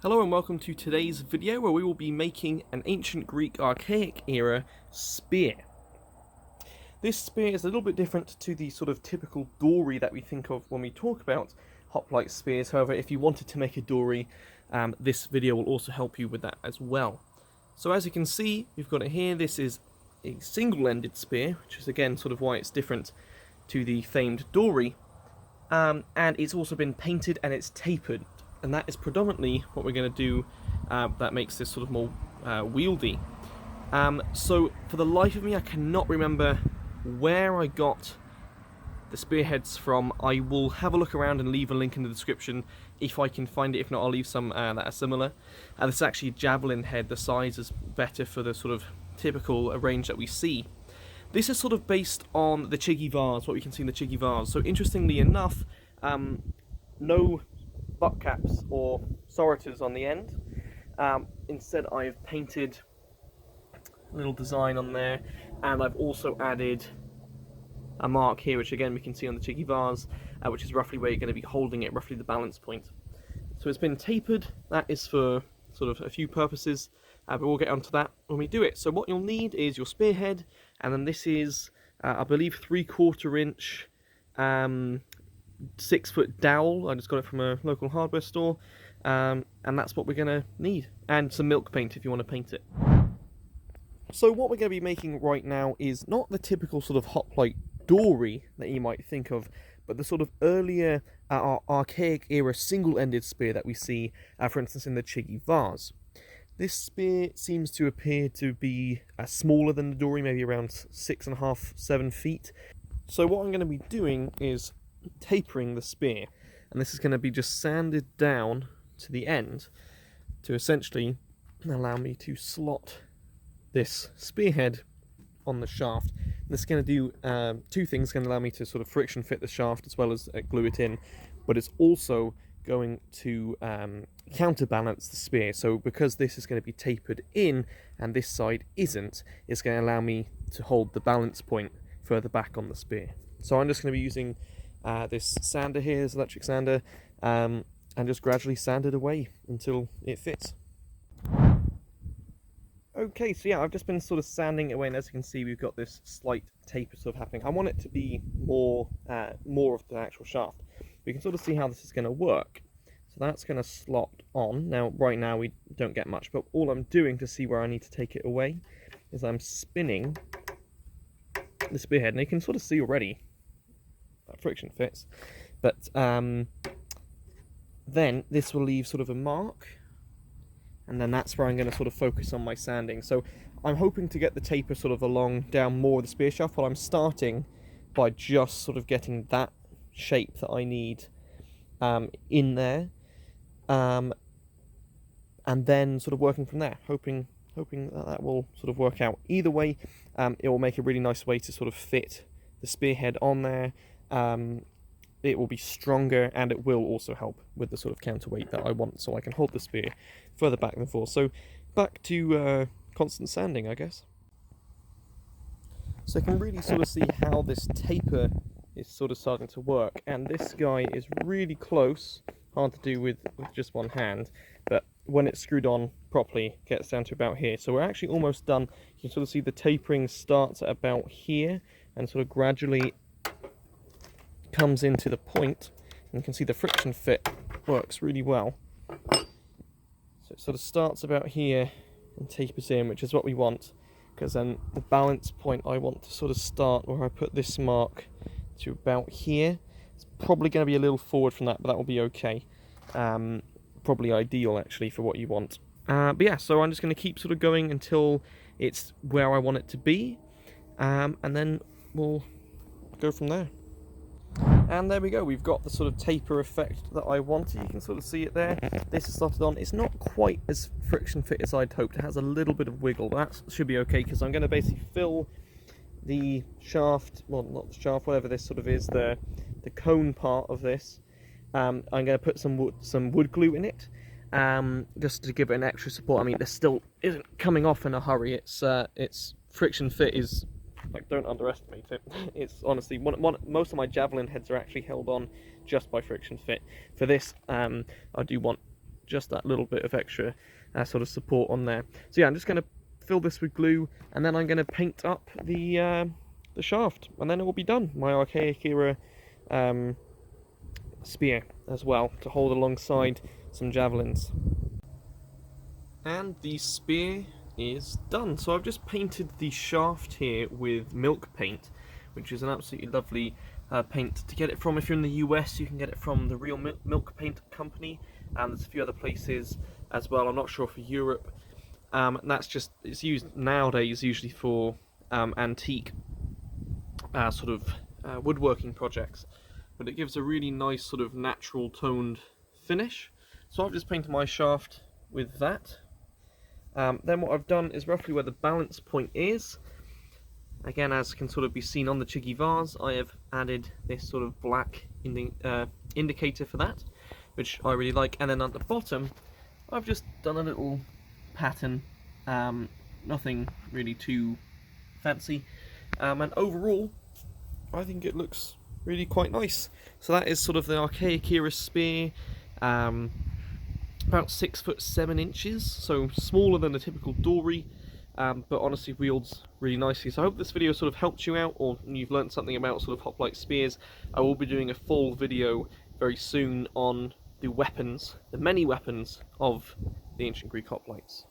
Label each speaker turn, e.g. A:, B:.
A: Hello and welcome to today's video where we will be making an ancient Greek archaic era spear. This spear is a little bit different to the sort of typical dory that we think of when we talk about hoplite spears. However, if you wanted to make a dory, this video will also help you with that as well. So as you can see, we've got it here. This is a single-ended spear, which is again sort of why it's different to the famed dory. And it's also been painted and it's tapered. And that is predominantly what we're going to do that makes this sort of more wieldy. So for the life of me, I cannot remember where I got the spearheads from. I will have a look around and leave a link in the description if I can find it. If not, I'll leave some that are similar. This is actually a javelin head. The size is better for the sort of typical range that we see. This is sort of based on the Chigi vase, what we can see in the Chigi vase. So interestingly enough, no butt caps or sorters on the end. Instead, I've painted a little design on there, and I've also added a mark here, which again we can see on the Chigi vase, which is roughly where you're going to be holding it, roughly the balance point. So it's been tapered. That is for sort of a few purposes, but we'll get onto that when we do it. So what you'll need is your spearhead, and then this is, I believe, 3/4 inch 6-foot dowel. I just got it from a local hardware store, and that's what we're going to need, and some milk paint if you want to paint it. So what we're going to be making right now is not the typical sort of hoplite dory that you might think of, but the sort of earlier archaic era single-ended spear that we see, for instance, in the Chigi vase. This spear seems to appear to be smaller than the dory, maybe around 6.5–7 feet. So what I'm going to be doing is tapering the spear, and this is going to be just sanded down to the end to essentially allow me to slot this spearhead on the shaft. And this is going to do two things. It's going to allow me to sort of friction fit the shaft as well as glue it in, but it's also going to counterbalance the spear. So because this is going to be tapered in and this side isn't, it's going to allow me to hold the balance point further back on the spear. So I'm just going to be using this sander here, this electric sander, and just gradually sand it away until it fits. Okay, so yeah, I've just been sort of sanding it away, and as you can see, we've got this slight taper sort of happening. I want it to be more of the actual shaft. We can sort of see how this is going to work. So that's going to slot on. Now, right now we don't get much, but all I'm doing to see where I need to take it away is I'm spinning the spearhead, and you can sort of see already that friction fits, but then this will leave sort of a mark, and then that's where I'm going to sort of focus on my sanding. So I'm hoping to get the taper sort of along down more of the spear shaft, but I'm starting by just sort of getting that shape that I need in there, and then sort of working from there, hoping that will sort of work out. Either way, it will make a really nice way to sort of fit the spearhead on there. It will be stronger, and it will also help with the sort of counterweight that I want, so I can hold the spear further back than before. So back to constant sanding, I guess. So you can really sort of see how this taper is sort of starting to work, and this guy is really close, hard to do with just one hand, but when it's screwed on properly, it gets down to about here. So we're actually almost done. You can sort of see the tapering starts at about here and sort of gradually comes into the point, and you can see the friction fit works really well. So it sort of starts about here and tapers in, which is what we want, because then the balance point I want to sort of start where I put this mark to about here. It's probably going to be a little forward from that, but that will be okay. Probably ideal actually for what you want. But yeah, so I'm just going to keep sort of going until it's where I want it to be, and then we'll go from there. And there we go, we've got the sort of taper effect that I wanted. You can sort of see it there. This is slotted on. It's not quite as friction fit as I'd hoped. It has a little bit of wiggle, but that should be okay, because I'm going to basically fill the shaft, well, not the shaft, whatever this sort of is, the cone part of this. I'm going to put some wood glue in it, just to give it an extra support. I mean, this still isn't coming off in a hurry. Its friction fit is, like, don't underestimate it. It's honestly most of my javelin heads are actually held on just by friction fit. For this, I do want just that little bit of extra sort of support on there. So yeah, I'm just going to fill this with glue, and then I'm going to paint up the shaft, and then it will be done. My archaic era spear as well, to hold alongside some javelins. And the spear is done. So I've just painted the shaft here with milk paint, which is an absolutely lovely paint to get it from. If you're in the US, you can get it from the Real Milk Paint Company, and there's a few other places as well. I'm not sure for Europe. And that's just, it's used nowadays usually for antique sort of woodworking projects, but it gives a really nice sort of natural toned finish. So I've just painted my shaft with that. Then what I've done is roughly where the balance point is. Again, as can sort of be seen on the Che Guevars, I have added this sort of black indicator for that, which I really like. And then at the bottom, I've just done a little pattern, nothing really too fancy. And overall, I think it looks really quite nice. So that is sort of the archaic era spear. About 6'7", so smaller than a typical dory, but honestly wields really nicely. So I hope this video sort of helped you out, or you've learned something about sort of hoplite spears. I will be doing a full video very soon on the weapons, the many weapons of the ancient Greek hoplites.